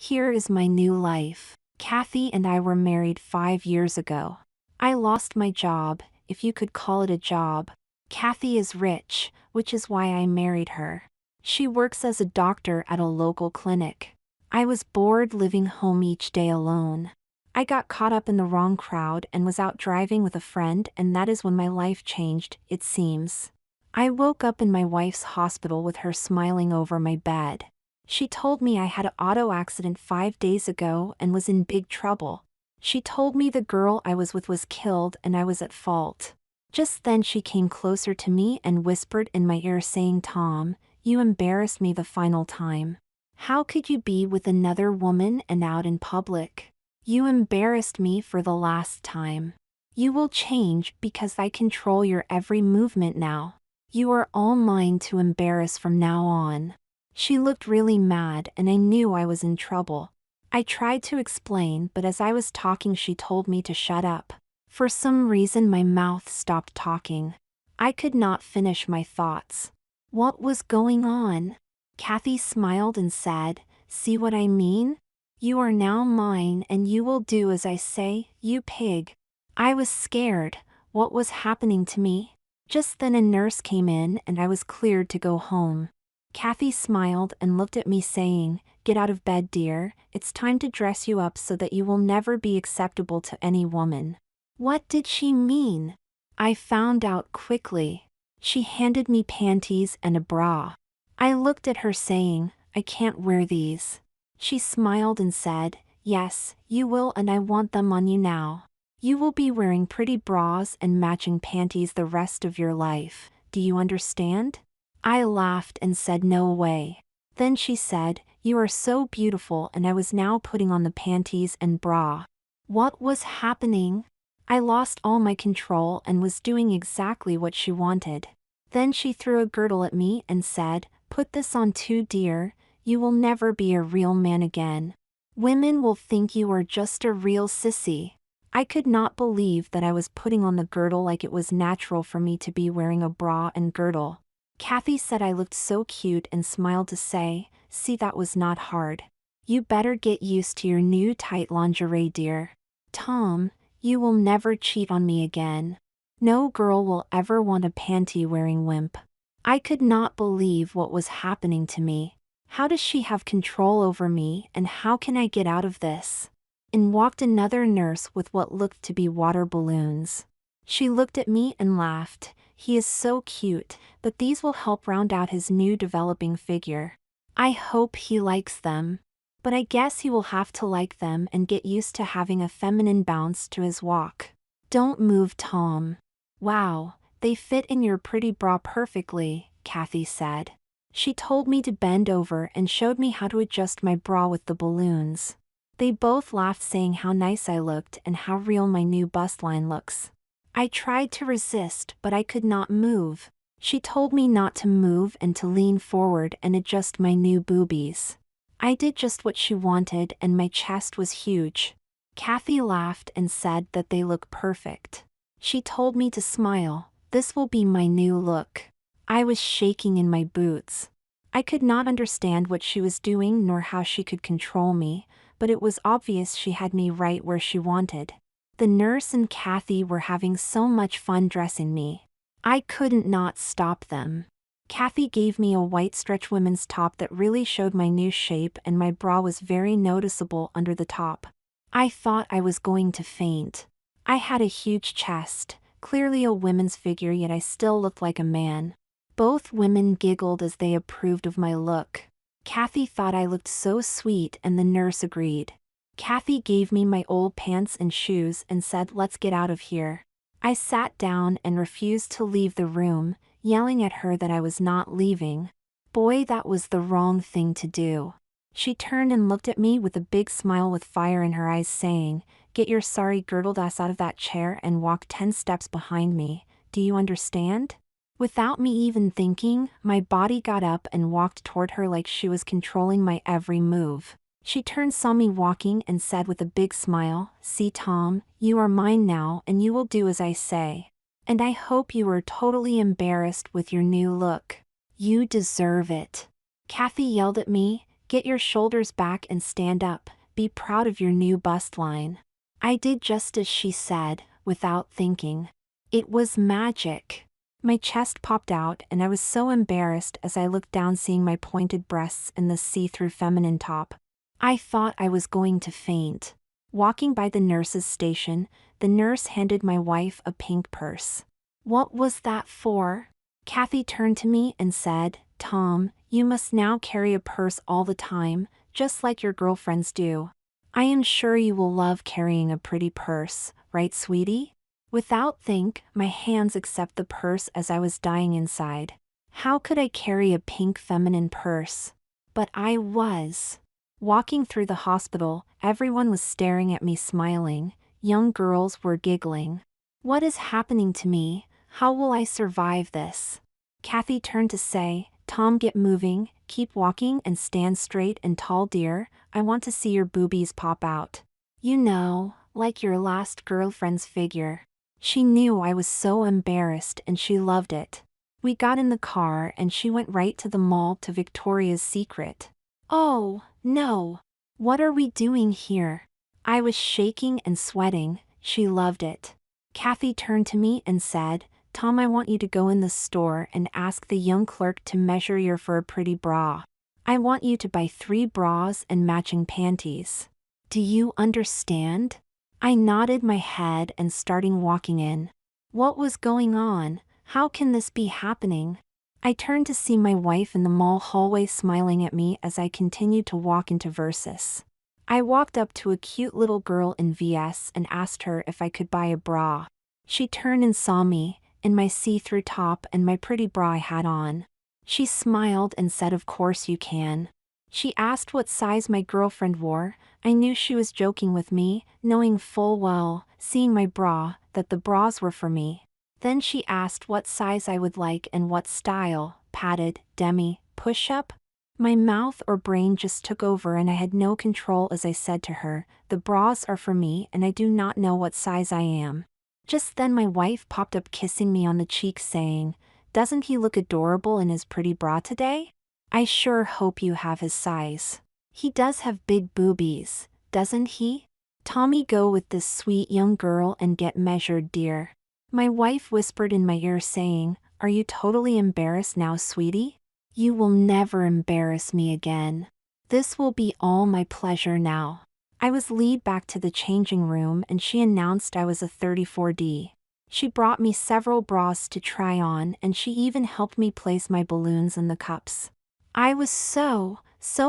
Here is my new life. Kathy and I were married 5 years ago. I lost my job, if you could call it a job. Kathy is rich, which is why I married her. She works as a doctor at a local clinic. I was bored living home each day alone. I got caught up in the wrong crowd and was out driving with a friend, and that is when my life changed, it seems. I woke up in my wife's hospital with her smiling over my bed. She told me I had an auto accident 5 days ago and was in big trouble. She told me the girl I was with was killed and I was at fault. Just then she came closer to me and whispered in my ear saying, "Tom, you embarrassed me the final time. How could you be with another woman and out in public? You embarrassed me for the last time. You will change because I control your every movement now. You are all mine to embarrass from now on." She looked really mad and I knew I was in trouble. I tried to explain, but as I was talking she told me to shut up. For some reason my mouth stopped talking. I could not finish my thoughts. What was going on? Kathy smiled and said, "See what I mean? You are now mine and you will do as I say, you pig." I was scared. What was happening to me? Just then a nurse came in and I was cleared to go home. Kathy smiled and looked at me saying, "Get out of bed, dear. It's time to dress you up so that you will never be acceptable to any woman." What did she mean? I found out quickly. She handed me panties and a bra. I looked at her saying, "I can't wear these." She smiled and said, "Yes, you will, and I want them on you now. You will be wearing pretty bras and matching panties the rest of your life. Do you understand?" I laughed and said, "No way." Then she said, "You are so beautiful," and I was now putting on the panties and bra. What was happening? I lost all my control and was doing exactly what she wanted. Then she threw a girdle at me and said, "Put this on too, dear. You will never be a real man again. Women will think you are just a real sissy." I could not believe that I was putting on the girdle like it was natural for me to be wearing a bra and girdle. Kathy said I looked so cute and smiled to say, "See, that was not hard. You better get used to your new tight lingerie, dear. Tom, you will never cheat on me again. No girl will ever want a panty-wearing wimp." I could not believe what was happening to me. How does she have control over me, and how can I get out of this? In walked another nurse with what looked to be water balloons. She looked at me and laughed. "He is so cute, but these will help round out his new developing figure. I hope he likes them. But I guess he will have to like them and get used to having a feminine bounce to his walk." "Don't move, Tom." "Wow, they fit in your pretty bra perfectly," Kathy said. She told me to bend over and showed me how to adjust my bra with the balloons. They both laughed saying how nice I looked and how real my new bust line looks. I tried to resist, but I could not move. She told me not to move and to lean forward and adjust my new boobies. I did just what she wanted and my chest was huge. Kathy laughed and said that they look perfect. She told me to smile. "This will be my new look." I was shaking in my boots. I could not understand what she was doing nor how she could control me, but it was obvious she had me right where she wanted. The nurse and Kathy were having so much fun dressing me. I couldn't not stop them. Kathy gave me a white stretch women's top that really showed my new shape, and my bra was very noticeable under the top. I thought I was going to faint. I had a huge chest, clearly a woman's figure, yet I still looked like a man. Both women giggled as they approved of my look. Kathy thought I looked so sweet and the nurse agreed. Kathy gave me my old pants and shoes and said, "Let's get out of here." I sat down and refused to leave the room, yelling at her that I was not leaving. Boy, that was the wrong thing to do. She turned and looked at me with a big smile with fire in her eyes saying, "Get your sorry girdled ass out of that chair and walk 10 steps behind me. Do you understand?" Without me even thinking, my body got up and walked toward her like she was controlling my every move. She turned, saw me walking, and said with a big smile, "See, Tom, you are mine now and you will do as I say. And I hope you are totally embarrassed with your new look. You deserve it." Kathy yelled at me, Get your shoulders back and stand up, be proud of your new bust line. I did just as she said, without thinking. It was magic. My chest popped out and I was so embarrassed as I looked down seeing my pointed breasts in the see-through feminine top. I thought I was going to faint. Walking by the nurse's station, the nurse handed my wife a pink purse. What was that for? Kathy turned to me and said, Tom, you must now carry a purse all the time, just like your girlfriends do. I am sure you will love carrying a pretty purse, right, sweetie? Without think, my hands accept the purse as I was dying inside. How could I carry a pink feminine purse? But I was. Walking through the hospital, everyone was staring at me smiling. Young girls were giggling. What is happening to me? How will I survive this? Kathy turned to say, Tom, get moving, keep walking and stand straight and tall, dear. I want to see your boobies pop out. You know, like your last girlfriend's figure. She knew I was so embarrassed and she loved it. We got in the car and she went right to the mall to Victoria's Secret. Oh, no. What are we doing here? I was shaking and sweating. She loved it. Kathy turned to me and said, Tom, I want you to go in the store and ask the young clerk to measure you for a pretty bra. I want you to buy 3 bras and matching panties. Do you understand? I nodded my head and started walking in. What was going on? How can this be happening? I turned to see my wife in the mall hallway smiling at me as I continued to walk into Versus. I walked up to a cute little girl in VS and asked her if I could buy a bra. She turned and saw me, in my see-through top and my pretty bra I had on. She smiled and said, of course you can. She asked what size my girlfriend wore. I knew she was joking with me, knowing full well, seeing my bra, that the bras were for me. Then she asked what size I would like and what style, padded, demi, push-up. My mouth or brain just took over and I had no control as I said to her, the bras are for me and I do not know what size I am. Just then my wife popped up kissing me on the cheek saying, doesn't he look adorable in his pretty bra today? I sure hope you have his size. He does have big boobies, doesn't he? Tommy, go with this sweet young girl and get measured, dear. My wife whispered in my ear saying, are you totally embarrassed now, sweetie? You will never embarrass me again. This will be all my pleasure now. I was led back to the changing room and she announced I was a 34D. She brought me several bras to try on and she even helped me place my balloons in the cups. I was so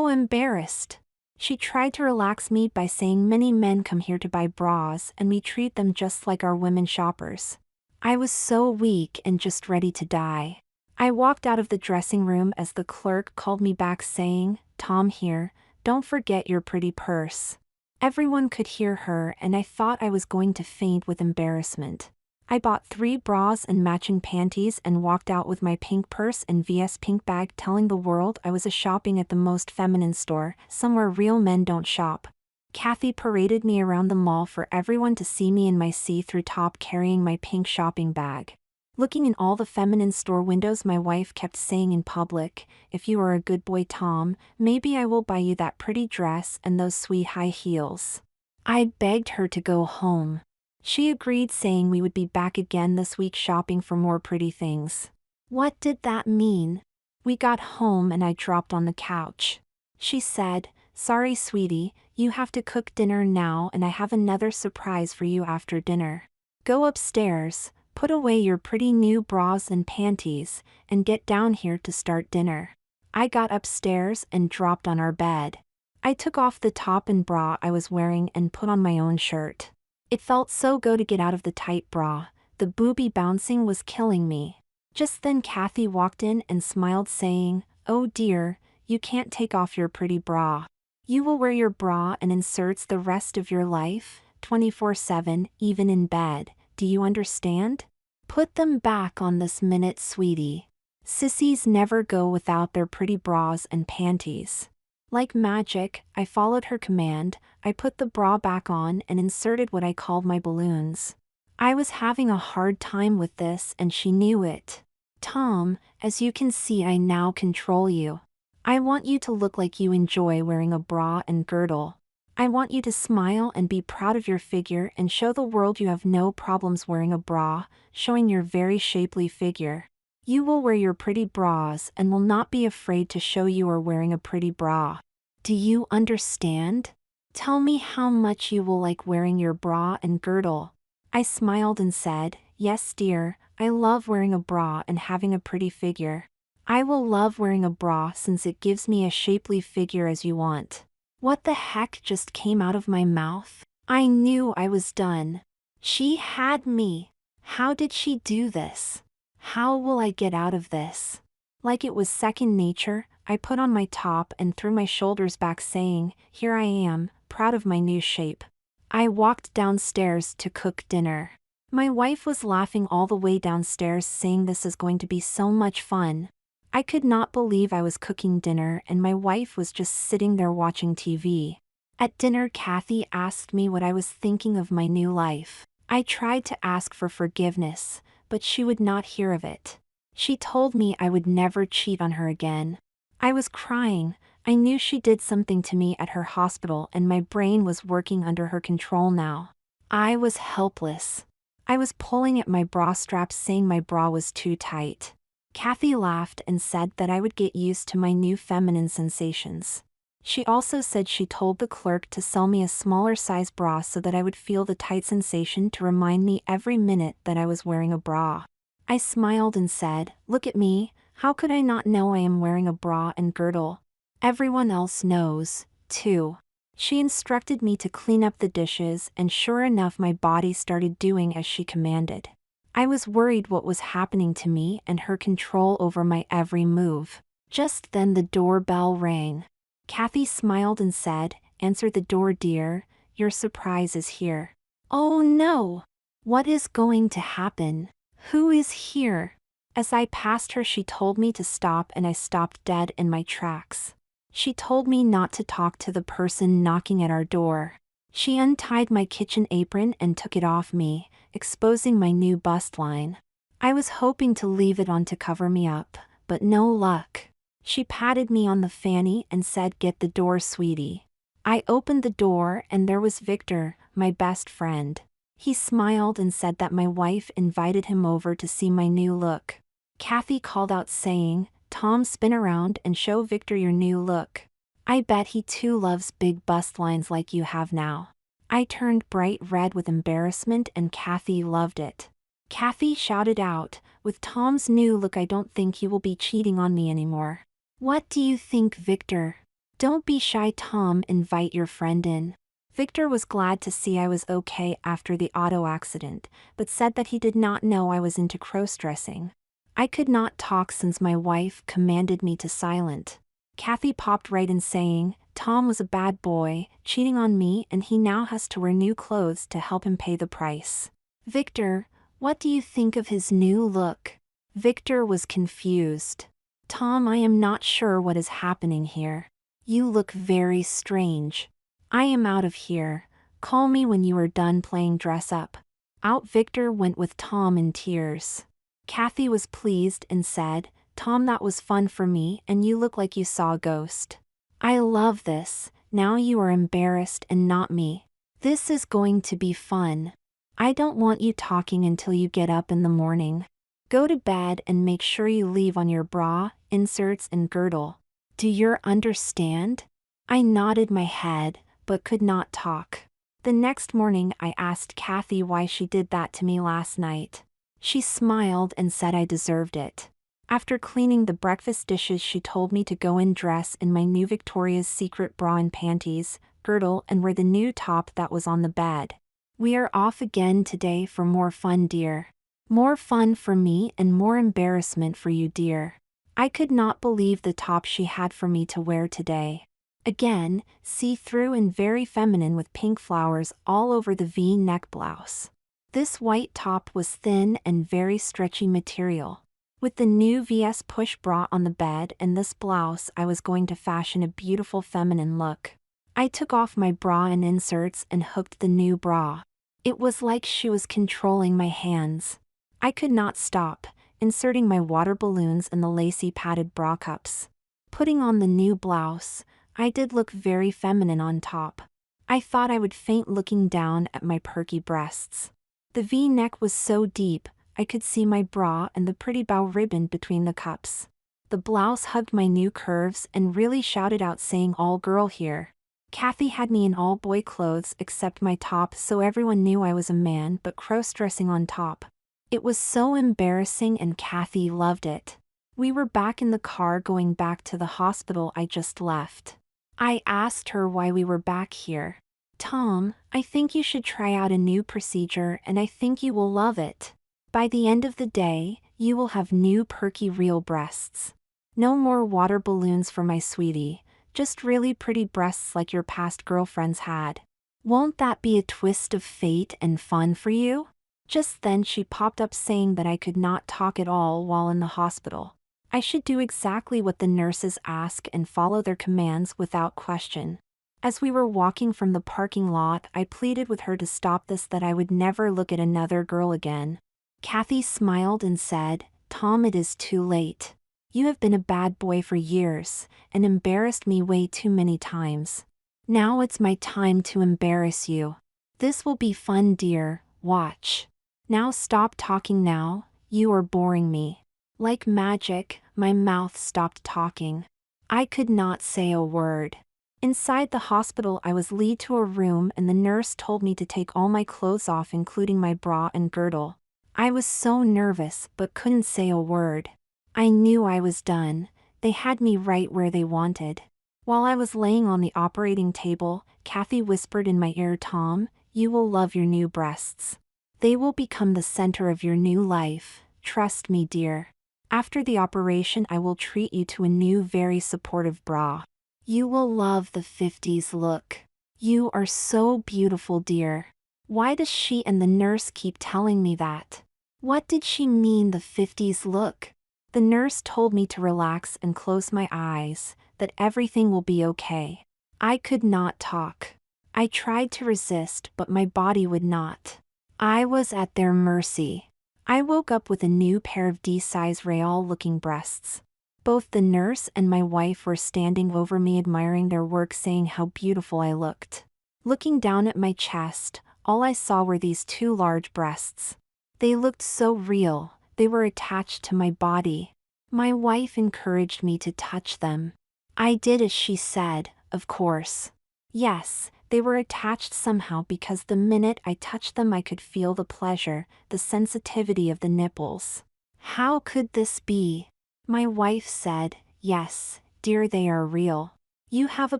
embarrassed. She tried to relax me by saying many men come here to buy bras and we treat them just like our women shoppers. I was so weak and just ready to die. I walked out of the dressing room as the clerk called me back saying, Tom here, don't forget your pretty purse. Everyone could hear her and I thought I was going to faint with embarrassment. I bought 3 bras and matching panties and walked out with my pink purse and VS pink bag telling the world I was shopping at the most feminine store, somewhere real men don't shop. Kathy paraded me around the mall for everyone to see me in my see-through top carrying my pink shopping bag. Looking in all the feminine store windows, my wife kept saying in public, if you are a good boy, Tom, maybe I will buy you that pretty dress and those sweet high heels. I begged her to go home. She agreed, saying we would be back again this week shopping for more pretty things. What did that mean? We got home and I dropped on the couch. She said, sorry sweetie, you have to cook dinner now and I have another surprise for you after dinner. Go upstairs, put away your pretty new bras and panties, and get down here to start dinner. I got upstairs and dropped on our bed. I took off the top and bra I was wearing and put on my own shirt. It felt so good to get out of the tight bra. The boobie bouncing was killing me. Just then Kathy walked in and smiled saying, oh dear, you can't take off your pretty bra. You will wear your bra and inserts the rest of your life, 24/7, even in bed. Do you understand? Put them back on this minute, sweetie. Sissies never go without their pretty bras and panties. Like magic, I followed her command. I put the bra back on and inserted what I called my balloons. I was having a hard time with this and she knew it. Tom, as you can see, I now control you. I want you to look like you enjoy wearing a bra and girdle. I want you to smile and be proud of your figure and show the world you have no problems wearing a bra, showing your very shapely figure. You will wear your pretty bras and will not be afraid to show you are wearing a pretty bra. Do you understand? Tell me how much you will like wearing your bra and girdle. I smiled and said, yes dear, I love wearing a bra and having a pretty figure. I will love wearing a bra since it gives me a shapely figure as you want. What the heck just came out of my mouth? I knew I was done. She had me. How did she do this? How will I get out of this? Like it was second nature, I put on my top and threw my shoulders back saying, here I am, proud of my new shape. I walked downstairs to cook dinner. My wife was laughing all the way downstairs saying this is going to be so much fun. I could not believe I was cooking dinner and my wife was just sitting there watching TV. At dinner, Kathy asked me what I was thinking of my new life. I tried to ask for forgiveness, but she would not hear of it. She told me I would never cheat on her again. I was crying. I knew she did something to me at her hospital and my brain was working under her control now. I was helpless. I was pulling at my bra straps saying my bra was too tight. Kathy laughed and said that I would get used to my new feminine sensations. She also said she told the clerk to sell me a smaller size bra so that I would feel the tight sensation to remind me every minute that I was wearing a bra. I smiled and said, look at me, how could I not know I am wearing a bra and girdle? Everyone else knows, too. She instructed me to clean up the dishes and sure enough my body started doing as she commanded. I was worried what was happening to me and her control over my every move. Just then the doorbell rang. Kathy smiled and said, answer the door dear, your surprise is here. Oh no! What is going to happen? Who is here? As I passed her she told me to stop and I stopped dead in my tracks. She told me not to talk to the person knocking at our door. She untied my kitchen apron and took it off me, exposing my new bust line. I was hoping to leave it on to cover me up, but no luck. She patted me on the fanny and said, get the door, sweetie. I opened the door and there was Victor, my best friend. He smiled and said that my wife invited him over to see my new look. Kathy called out saying, Tom, spin around and show Victor your new look. I bet he too loves big bust lines like you have now. I turned bright red with embarrassment and Kathy loved it. Kathy shouted out, with Tom's new look I don't think he will be cheating on me anymore. What do you think, Victor? Don't be shy, Tom, invite your friend in. Victor was glad to see I was okay after the auto accident, but said that he did not know I was into crossdressing. I could not talk since my wife commanded me to silent. Kathy popped right in saying, Tom was a bad boy, cheating on me and he now has to wear new clothes to help him pay the price. Victor, what do you think of his new look? Victor was confused. Tom, I am not sure what is happening here. You look very strange. I am out of here. Call me when you are done playing dress up. Out Victor went with Tom in tears. Kathy was pleased and said, Tom, that was fun for me and you look like you saw a ghost. I love this, now you are embarrassed and not me. This is going to be fun. I don't want you talking until you get up in the morning. Go to bed and make sure you leave on your bra, inserts and girdle. Do you understand? I nodded my head, but could not talk. The next morning I asked Kathy why she did that to me last night. She smiled and said I deserved it. After cleaning the breakfast dishes she told me to go and dress in my new Victoria's Secret bra and panties, girdle and wear the new top that was on the bed. We are off again today for more fun, dear. More fun for me and more embarrassment for you, dear. I could not believe the top she had for me to wear today. Again, see-through and very feminine with pink flowers all over the V-neck blouse. This white top was thin and very stretchy material. With the new VS push bra on the bed and this blouse I was going to fashion a beautiful feminine look. I took off my bra and inserts and hooked the new bra. It was like she was controlling my hands. I could not stop, inserting my water balloons in the lacy padded bra cups. Putting on the new blouse, I did look very feminine on top. I thought I would faint looking down at my perky breasts. The V-neck was so deep, I could see my bra and the pretty bow ribbon between the cups. The blouse hugged my new curves and really shouted out saying all girl here. Kathy had me in all boy clothes except my top so everyone knew I was a man but cross-dressing on top. It was so embarrassing and Kathy loved it. We were back in the car going back to the hospital I just left. I asked her why we were back here. Tom, I think you should try out a new procedure and I think you will love it. By the end of the day, you will have new perky real breasts. No more water balloons for my sweetie, just really pretty breasts like your past girlfriends had. Won't that be a twist of fate and fun for you? Just then she popped up saying that I could not talk at all while in the hospital. I should do exactly what the nurses ask and follow their commands without question. As we were walking from the parking lot, I pleaded with her to stop this, that I would never look at another girl again. Kathy smiled and said, Tom, it is too late. You have been a bad boy for years and embarrassed me way too many times. Now it's my time to embarrass you. This will be fun, dear, watch. Now stop talking now, you are boring me. Like magic, my mouth stopped talking. I could not say a word. Inside the hospital I was led to a room and the nurse told me to take all my clothes off including my bra and girdle. I was so nervous but couldn't say a word. I knew I was done. They had me right where they wanted. While I was laying on the operating table, Kathy whispered in my ear, Tom, you will love your new breasts. They will become the center of your new life, trust me, dear. After the operation I will treat you to a new very supportive bra. You will love the 50s look. You are so beautiful, dear. Why does she and the nurse keep telling me that? What did she mean, the 50s look? The nurse told me to relax and close my eyes, that everything will be okay. I could not talk. I tried to resist but my body would not. I was at their mercy. I woke up with a new pair of D-size real-looking breasts. Both the nurse and my wife were standing over me admiring their work, saying how beautiful I looked. Looking down at my chest, all I saw were these two large breasts. They looked so real, they were attached to my body. My wife encouraged me to touch them. I did as she said, of course. Yes, they were attached somehow because the minute I touched them I could feel the pleasure, the sensitivity of the nipples. How could this be? My wife said, yes, dear, they are real. You have a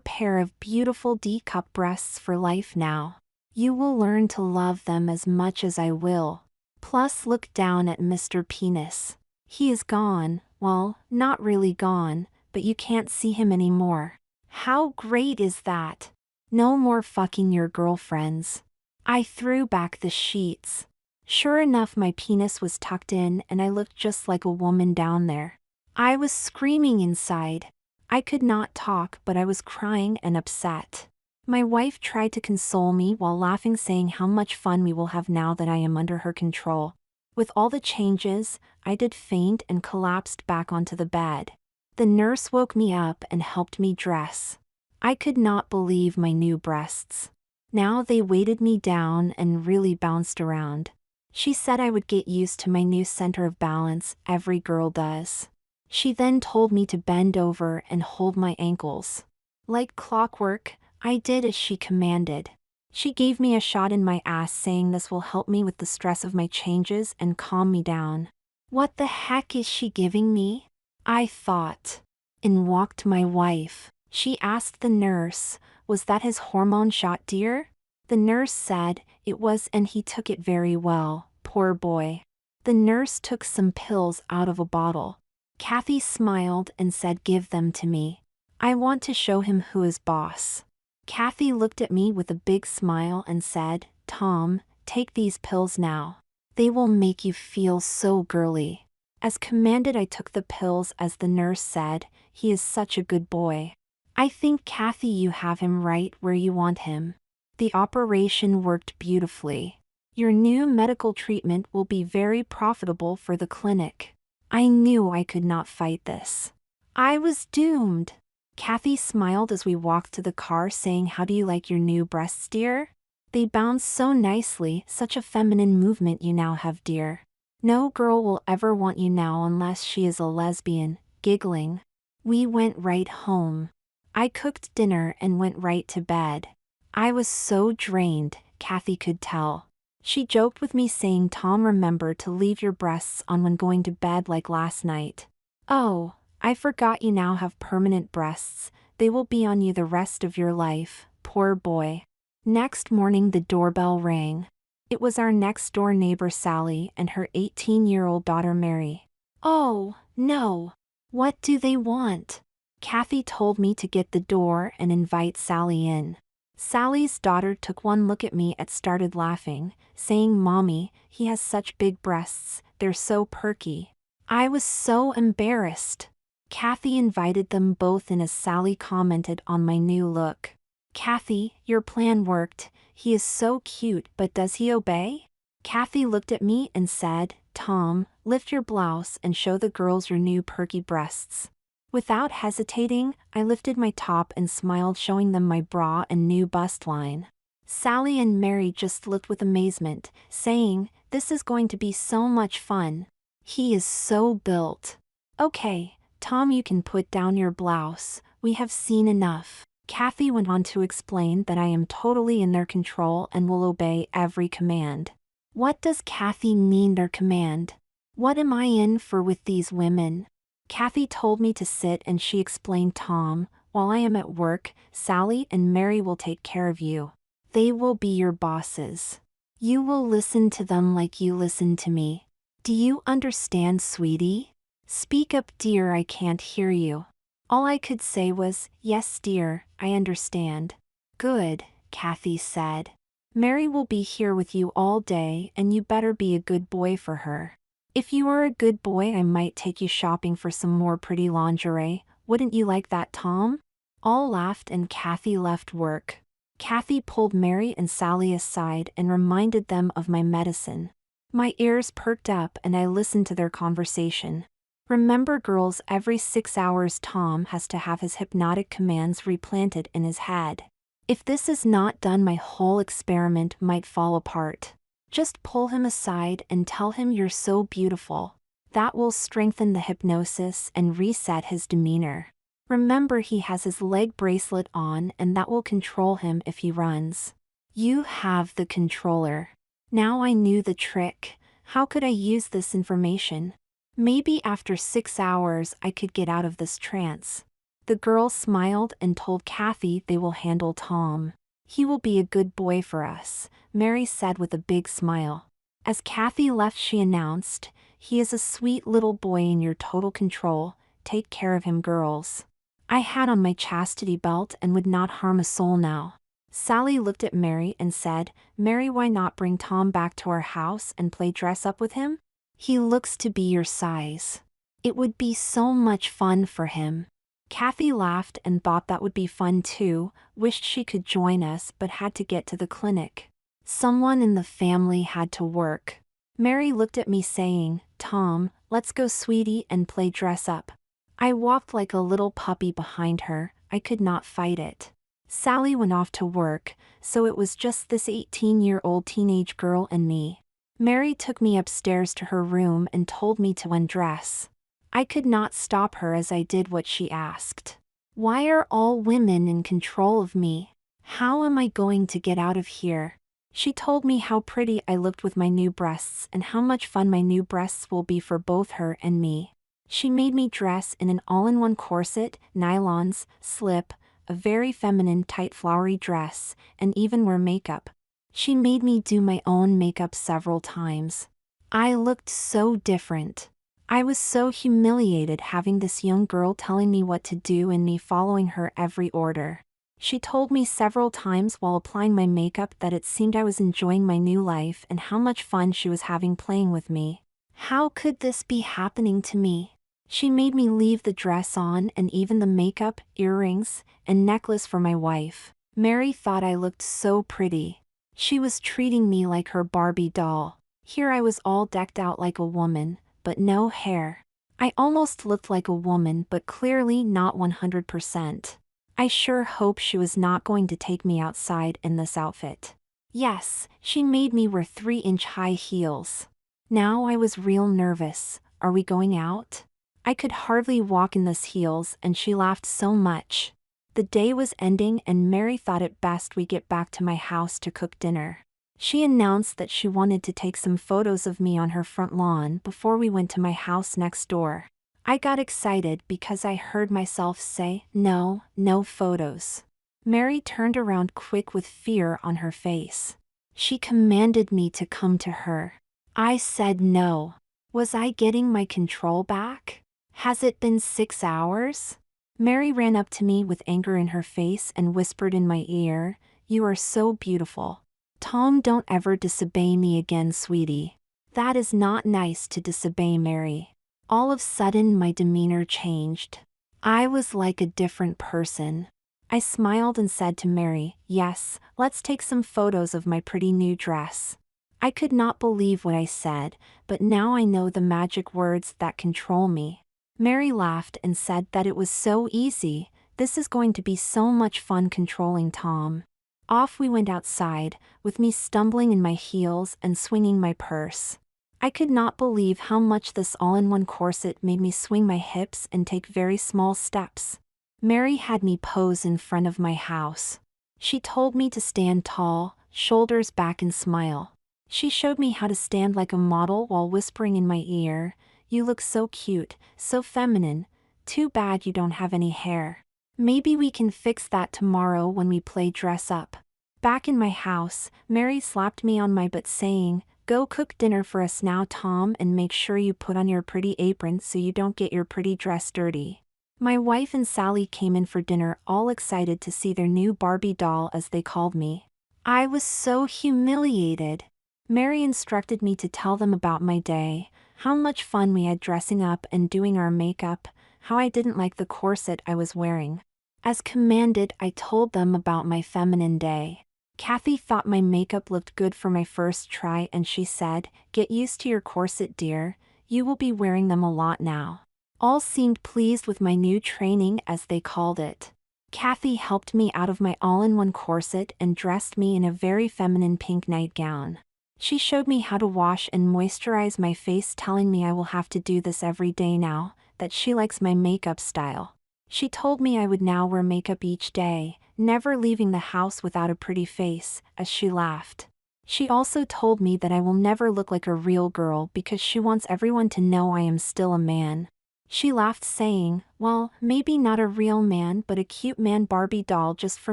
pair of beautiful D-cup breasts for life now. You will learn to love them as much as I will. Plus look down at Mr. Penis. He is gone, well, not really gone, but you can't see him anymore. How great is that? No more fucking your girlfriends. I threw back the sheets. Sure enough, my penis was tucked in and I looked just like a woman down there. I was screaming inside. I could not talk but I was crying and upset. My wife tried to console me while laughing, saying how much fun we will have now that I am under her control. With all the changes, I did faint and collapsed back onto the bed. The nurse woke me up and helped me dress. I could not believe my new breasts. Now they weighted me down and really bounced around. She said I would get used to my new center of balance, every girl does. She then told me to bend over and hold my ankles. Like clockwork, I did as she commanded. She gave me a shot in my ass, saying this will help me with the stress of my changes and calm me down. What the heck is she giving me? I thought. In walked my wife. She asked the nurse, was that his hormone shot, dear? The nurse said it was and he took it very well, poor boy. The nurse took some pills out of a bottle. Kathy smiled and said, give them to me. I want to show him who is boss. Kathy looked at me with a big smile and said, Tom, take these pills now. They will make you feel so girly. As commanded, I took the pills as the nurse said, he is such a good boy. I think, Kathy, you have him right where you want him. The operation worked beautifully. Your new medical treatment will be very profitable for the clinic. I knew I could not fight this. I was doomed. Kathy smiled as we walked to the car, saying, "How do you like your new breasts, dear? They bounce so nicely, such a feminine movement you now have, dear. No girl will ever want you now unless she is a lesbian," giggling. We went right home. I cooked dinner and went right to bed. I was so drained, Kathy could tell. She joked with me, saying, "Tom, remember to leave your breasts on when going to bed like last night." "Oh, I forgot you now have permanent breasts. They will be on you the rest of your life, poor boy." Next morning the doorbell rang. It was our next-door neighbor Sally and her 18-year-old daughter Mary. "Oh, no. What do they want?" Kathy told me to get the door and invite Sally in. Sally's daughter took one look at me and started laughing, saying, "Mommy, he has such big breasts, they're so perky." I was so embarrassed. Kathy invited them both in as Sally commented on my new look. "Kathy, your plan worked. He is so cute, but does he obey?" Kathy looked at me and said, "Tom, lift your blouse and show the girls your new perky breasts." Without hesitating, I lifted my top and smiled, showing them my bra and new bust line. Sally and Mary just looked with amazement, saying, "This is going to be so much fun. He is so built." "Okay, Tom, you can put down your blouse. We have seen enough." Kathy went on to explain that I am totally in their control and will obey every command. What does Kathy mean, their command? What am I in for with these women? Kathy told me to sit and she explained, "Tom, while I am at work, Sally and Mary will take care of you. They will be your bosses. You will listen to them like you listen to me. Do you understand, sweetie? Speak up, dear, I can't hear you." All I could say was, "Yes, dear, I understand." "Good," Kathy said. "Mary will be here with you all day and you better be a good boy for her. If you are a good boy, I might take you shopping for some more pretty lingerie. Wouldn't you like that, Tom?" All laughed and Kathy left work. Kathy pulled Mary and Sally aside and reminded them of my medicine. My ears perked up and I listened to their conversation. "Remember, girls, every 6 hours Tom has to have his hypnotic commands replanted in his head. If this is not done, my whole experiment might fall apart. Just pull him aside and tell him you're so beautiful. That will strengthen the hypnosis and reset his demeanor. Remember, he has his leg bracelet on and that will control him if he runs. You have the controller." Now I knew the trick. How could I use this information? Maybe after 6 hours I could get out of this trance. The girls smiled and told Kathy they will handle Tom. "He will be a good boy for us," Mary said with a big smile. As Kathy left, she announced, "He is a sweet little boy in your total control. Take care of him, girls." I had on my chastity belt and would not harm a soul now. Sally looked at Mary and said, "Mary, why not bring Tom back to our house and play dress up with him? He looks to be your size. It would be so much fun for him." Kathy laughed and thought that would be fun too, wished she could join us but had to get to the clinic. Someone in the family had to work. Mary looked at me saying, "Tom, let's go, sweetie, and play dress up." I walked like a little puppy behind her. I could not fight it. Sally went off to work, so it was just this 18-year-old teenage girl and me. Mary took me upstairs to her room and told me to undress. I could not stop her as I did what she asked. Why are all women in control of me? How am I going to get out of here? She told me how pretty I looked with my new breasts and how much fun my new breasts will be for both her and me. She made me dress in an all-in-one corset, nylons, slip, a very feminine tight flowery dress, and even wear makeup. She made me do my own makeup several times. I looked so different. I was so humiliated having this young girl telling me what to do and me following her every order. She told me several times while applying my makeup that it seemed I was enjoying my new life and how much fun she was having playing with me. How could this be happening to me? She made me leave the dress on and even the makeup, earrings, and necklace for my wife. Mary thought I looked so pretty. She was treating me like her Barbie doll. Here I was all decked out like a woman, but no hair. I almost looked like a woman, but clearly not 100%. I sure hope she was not going to take me outside in this outfit. Yes, she made me wear 3-inch high heels. Now I was real nervous. Are we going out? I could hardly walk in those heels, and she laughed so much. The day was ending and Mary thought it best we get back to my house to cook dinner. She announced that she wanted to take some photos of me on her front lawn before we went to my house next door. I got excited because I heard myself say, "No, no photos." Mary turned around quick with fear on her face. She commanded me to come to her. I said no. Was I getting my control back? Has it been 6 hours? Mary ran up to me with anger in her face and whispered in my ear, "You are so beautiful. Tom, don't ever disobey me again, sweetie." That is not nice to disobey Mary. All of a sudden my demeanor changed. I was like a different person. I smiled and said to Mary, "Yes, let's take some photos of my pretty new dress." I could not believe what I said, but now I know the magic words that control me. Mary laughed and said that it was so easy. This is going to be so much fun controlling Tom. Off we went outside, with me stumbling in my heels and swinging my purse. I could not believe how much this all-in-one corset made me swing my hips and take very small steps. Mary had me pose in front of my house. She told me to stand tall, shoulders back and smile. She showed me how to stand like a model while whispering in my ear, "You look so cute, so feminine. Too bad you don't have any hair. Maybe we can fix that tomorrow when we play dress up." Back in my house, Mary slapped me on my butt saying, "Go cook dinner for us now, Tom, and make sure you put on your pretty apron so you don't get your pretty dress dirty." My wife and Sally came in for dinner, all excited to see their new Barbie doll, as they called me. I was so humiliated. Mary instructed me to tell them about my day, how much fun we had dressing up and doing our makeup, how I didn't like the corset I was wearing. As commanded, I told them about my feminine day. Kathy thought my makeup looked good for my first try and she said, "Get used to your corset, dear. You will be wearing them a lot now." All seemed pleased with my new training, as they called it. Kathy helped me out of my all-in-one corset and dressed me in a very feminine pink nightgown. She showed me how to wash and moisturize my face, telling me I will have to do this every day now, that she likes my makeup style. She told me I would now wear makeup each day, never leaving the house without a pretty face, as she laughed. She also told me that I will never look like a real girl because she wants everyone to know I am still a man. She laughed saying, "Well, maybe not a real man but a cute man Barbie doll just for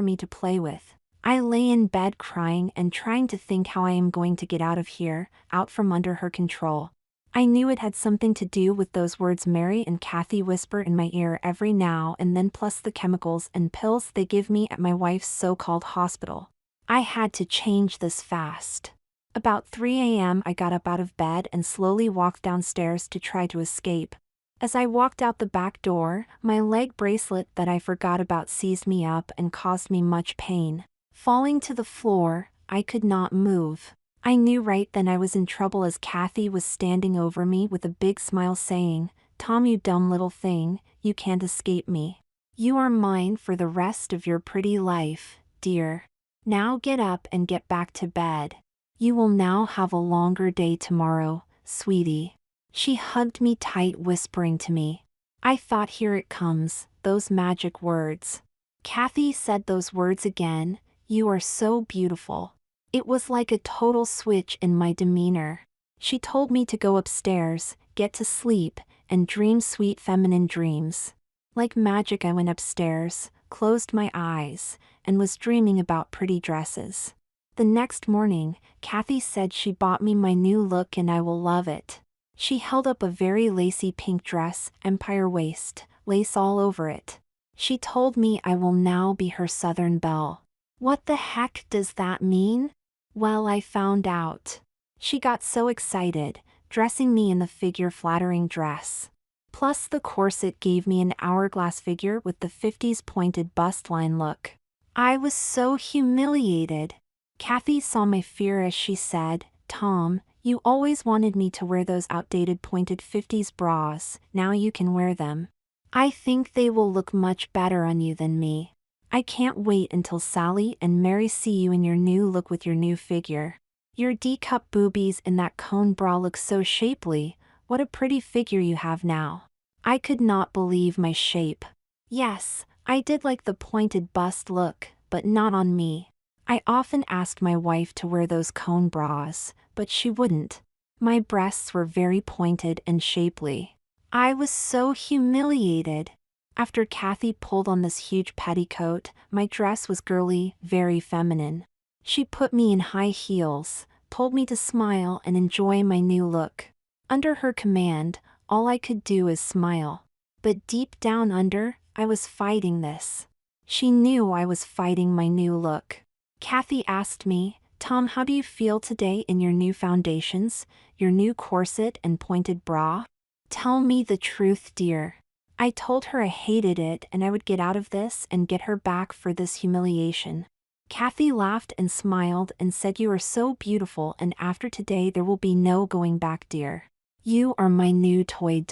me to play with." I lay in bed crying and trying to think how I am going to get out of here, out from under her control. I knew it had something to do with those words Mary and Kathy whisper in my ear every now and then, plus the chemicals and pills they give me at my wife's so-called hospital. I had to change this fast. About 3 a.m. I got up out of bed and slowly walked downstairs to try to escape. As I walked out the back door, my leg bracelet that I forgot about seized me up and caused me much pain. Falling to the floor, I could not move. I knew right then I was in trouble as Kathy was standing over me with a big smile saying, "Tom, you dumb little thing, you can't escape me. You are mine for the rest of your pretty life, dear. Now get up and get back to bed. You will now have a longer day tomorrow, sweetie." She hugged me tight, whispering to me. I thought, here it comes, those magic words. Kathy said those words again, "You are so beautiful." It was like a total switch in my demeanor. She told me to go upstairs, get to sleep, and dream sweet feminine dreams. Like magic I went upstairs, closed my eyes, and was dreaming about pretty dresses. The next morning, Kathy said she bought me my new look and I will love it. She held up a very lacy pink dress, empire waist, lace all over it. She told me I will now be her Southern belle. What the heck does that mean? Well, I found out. She got so excited, dressing me in the figure-flattering dress. Plus the corset gave me an hourglass figure with the 50s pointed bust line look. I was so humiliated. Kathy saw my fear as she said, "Tom, You always wanted me to wear those outdated pointed 50s bras, now you can wear them. I think they will look much better on you than me. I can't wait until Sally and Mary see you in your new look with your new figure. Your D-cup boobies in that cone bra look so shapely, what a pretty figure you have now. I could not believe my shape. Yes, I did like the pointed bust look, but not on me. I often asked my wife to wear those cone bras, but she wouldn't. My breasts were very pointed and shapely. I was so humiliated. After Kathy pulled on this huge petticoat, my dress was girly, very feminine. She put me in high heels, told me to smile and enjoy my new look. Under her command, all I could do is smile. But deep down under, I was fighting this. She knew I was fighting my new look. Kathy asked me, "Tom, how do you feel today in your new foundations, your new corset and pointed bra? Tell me the truth, dear." I told her I hated it and I would get out of this and get her back for this humiliation. Kathy laughed and smiled and said, "You are so beautiful, and after today there will be no going back, dear. You are my new toy."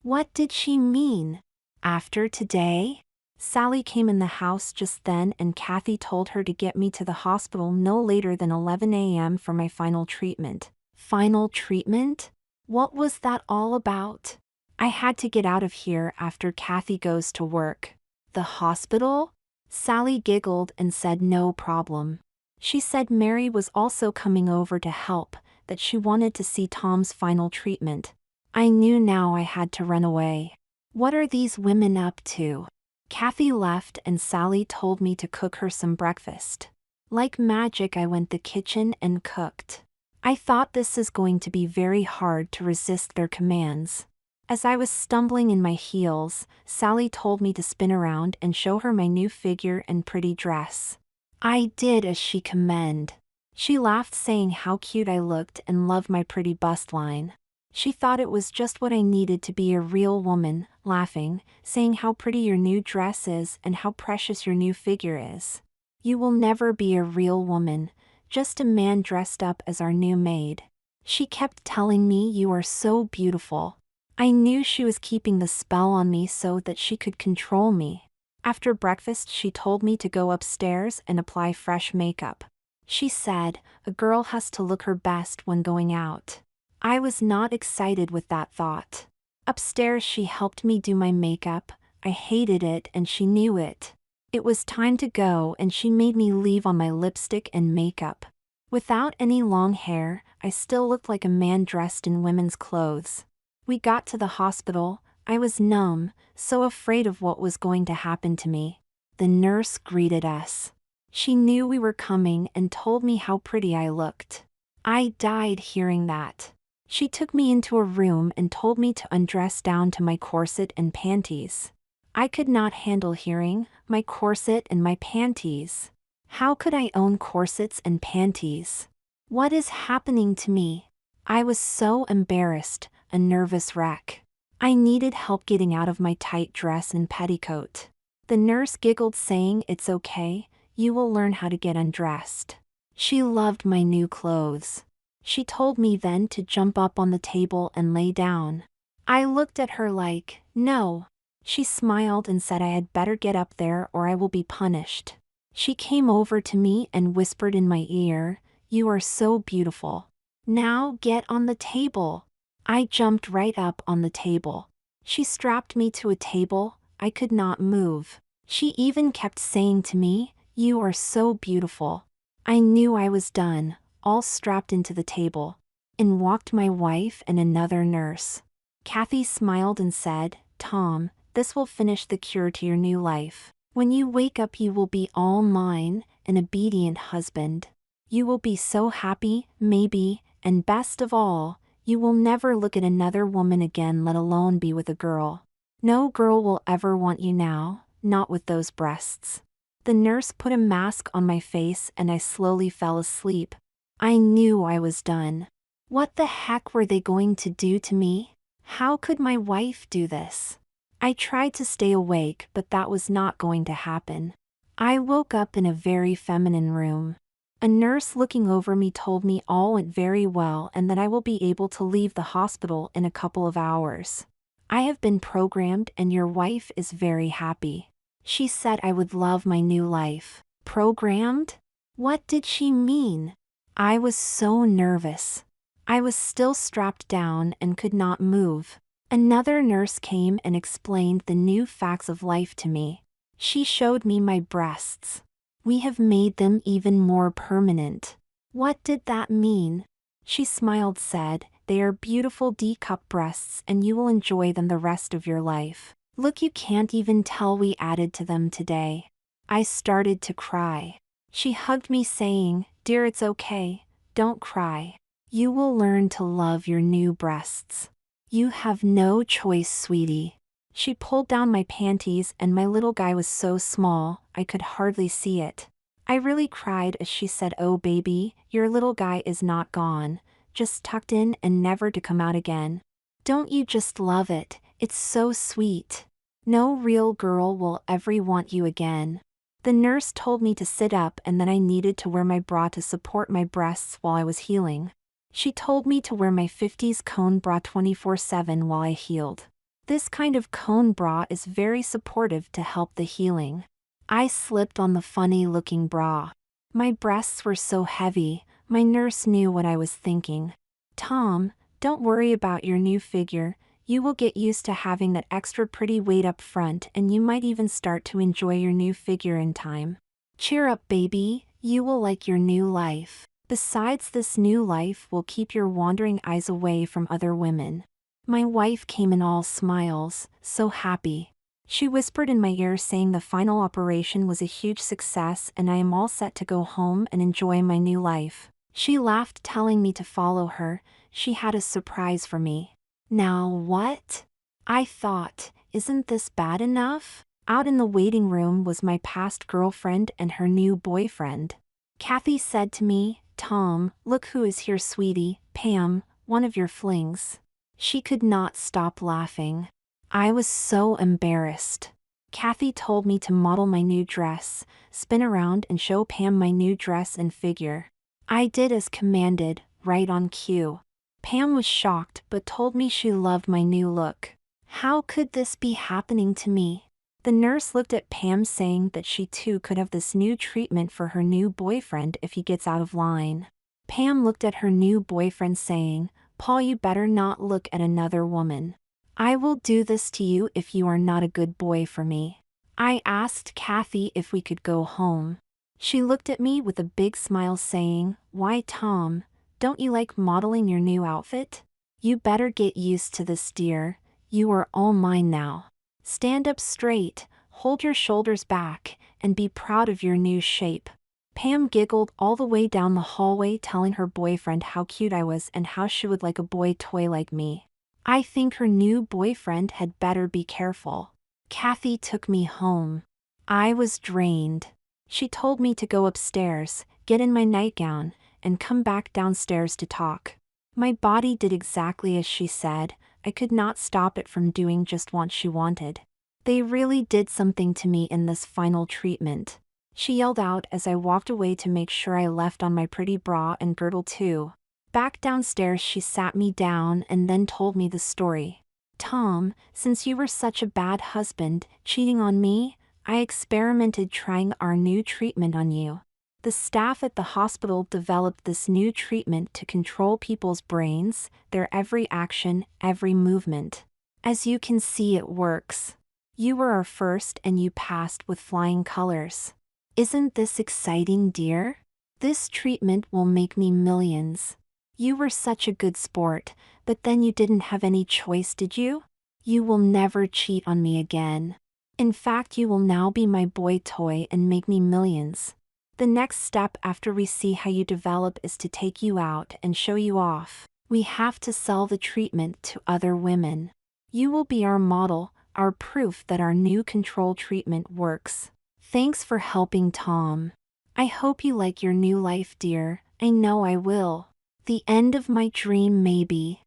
What did she mean? After today? Sally came in the house just then and Kathy told her to get me to the hospital no later than 11 a.m. for my final treatment. Final treatment? What was that all about? I had to get out of here after Kathy goes to work. The hospital? Sally giggled and said no problem. She said Mary was also coming over to help, that she wanted to see Tom's final treatment. I knew now I had to run away. What are these women up to? Kathy left and Sally told me to cook her some breakfast. Like magic, I went to the kitchen and cooked. I thought this is going to be very hard to resist their commands. As I was stumbling in my heels, Sally told me to spin around and show her my new figure and pretty dress. I did as she commanded. She laughed, saying how cute I looked and loved my pretty bust line. She thought it was just what I needed to be a real woman, laughing, saying how pretty your new dress is and how precious your new figure is. You will never be a real woman, just a man dressed up as our new maid. She kept telling me you are so beautiful. I knew she was keeping the spell on me so that she could control me. After breakfast, she told me to go upstairs and apply fresh makeup. She said, a girl has to look her best when going out. I was not excited with that thought. Upstairs, she helped me do my makeup. I hated it and she knew it. It was time to go and she made me leave on my lipstick and makeup. Without any long hair, I still looked like a man dressed in women's clothes. We got to the hospital. I was numb, so afraid of what was going to happen to me. The nurse greeted us. She knew we were coming and told me how pretty I looked. I died hearing that. She took me into a room and told me to undress down to my corset and panties. I could not handle hearing my corset and my panties. How could I own corsets and panties? What is happening to me? I was so embarrassed, a nervous wreck. I needed help getting out of my tight dress and petticoat. The nurse giggled, saying, "It's okay, you will learn how to get undressed." She loved my new clothes. She told me then to jump up on the table and lay down. I looked at her like, no. She smiled and said I had better get up there or I will be punished. She came over to me and whispered in my ear, "You are so beautiful. Now get on the table." I jumped right up on the table. She strapped me to a table. I could not move. She even kept saying to me, "You are so beautiful." I knew I was done, all strapped into the table. In walked my wife and another nurse. Kathy smiled and said, "Tom, this will finish the cure to your new life. When you wake up you will be all mine, an obedient husband. You will be so happy, maybe, and best of all, you will never look at another woman again, let alone be with a girl. No girl will ever want you now, not with those breasts." The nurse put a mask on my face and I slowly fell asleep. I knew I was done. What the heck were they going to do to me? How could my wife do this? I tried to stay awake, but that was not going to happen. I woke up in a very feminine room. A nurse looking over me told me all went very well and that I will be able to leave the hospital in a couple of hours. I have been programmed and your wife is very happy. She said I would love my new life. Programmed? What did she mean? I was so nervous. I was still strapped down and could not move. Another nurse came and explained the new facts of life to me. She showed me my breasts. We have made them even more permanent. What did that mean? She smiled, said, they are beautiful D-cup breasts and you will enjoy them the rest of your life. Look, you can't even tell we added to them today. I started to cry. She hugged me saying, dear, it's okay, don't cry. You will learn to love your new breasts. You have no choice, sweetie. She pulled down my panties and my little guy was so small, I could hardly see it. I really cried as she said, oh baby, your little guy is not gone, just tucked in and never to come out again. Don't you just love it? It's so sweet. No real girl will ever want you again. The nurse told me to sit up and that I needed to wear my bra to support my breasts while I was healing. She told me to wear my 50s cone bra 24/7 while I healed. This kind of cone bra is very supportive to help the healing. I slipped on the funny-looking bra. My breasts were so heavy, my nurse knew what I was thinking. Tom, don't worry about your new figure, you will get used to having that extra pretty weight up front and you might even start to enjoy your new figure in time. Cheer up, baby, you will like your new life. Besides, this new life will keep your wandering eyes away from other women. My wife came in all smiles, so happy. She whispered in my ear saying the final operation was a huge success and I am all set to go home and enjoy my new life. She laughed, telling me to follow her. She had a surprise for me. Now what? I thought, isn't this bad enough? Out in the waiting room was my past girlfriend and her new boyfriend. Kathy said to me, Tom, look who is here, sweetie, Pam, one of your flings. She could not stop laughing. I was so embarrassed. Kathy told me to model my new dress, spin around and show Pam my new dress and figure. I did as commanded, right on cue. Pam was shocked but told me she loved my new look. How could this be happening to me? The nurse looked at Pam saying that she too could have this new treatment for her new boyfriend if he gets out of line. Pam looked at her new boyfriend saying, Paul, you better not look at another woman. I will do this to you if you are not a good boy for me. I asked Kathy if we could go home. She looked at me with a big smile saying, why, Tom, don't you like modeling your new outfit? You better get used to this, dear. You are all mine now. Stand up straight, hold your shoulders back, and be proud of your new shape. Pam giggled all the way down the hallway, telling her boyfriend how cute I was and how she would like a boy toy like me. I think her new boyfriend had better be careful. Kathy took me home. I was drained. She told me to go upstairs, get in my nightgown, and come back downstairs to talk. My body did exactly as she said. I could not stop it from doing just what she wanted. They really did something to me in this final treatment. She yelled out as I walked away to make sure I left on my pretty bra and girdle too. Back downstairs she sat me down and then told me the story. Tom, since you were such a bad husband, cheating on me, I experimented trying our new treatment on you. The staff at the hospital developed this new treatment to control people's brains, their every action, every movement. As you can see, it works. You were our first and you passed with flying colors. Isn't this exciting, dear? This treatment will make me millions. You were such a good sport, but then you didn't have any choice, did you? You will never cheat on me again. In fact, you will now be my boy toy and make me millions. The next step after we see how you develop is to take you out and show you off. We have to sell the treatment to other women. You will be our model, our proof that our new control treatment works. Thanks for helping, Tom. I hope you like your new life, dear. I know I will. The end of my dream, maybe.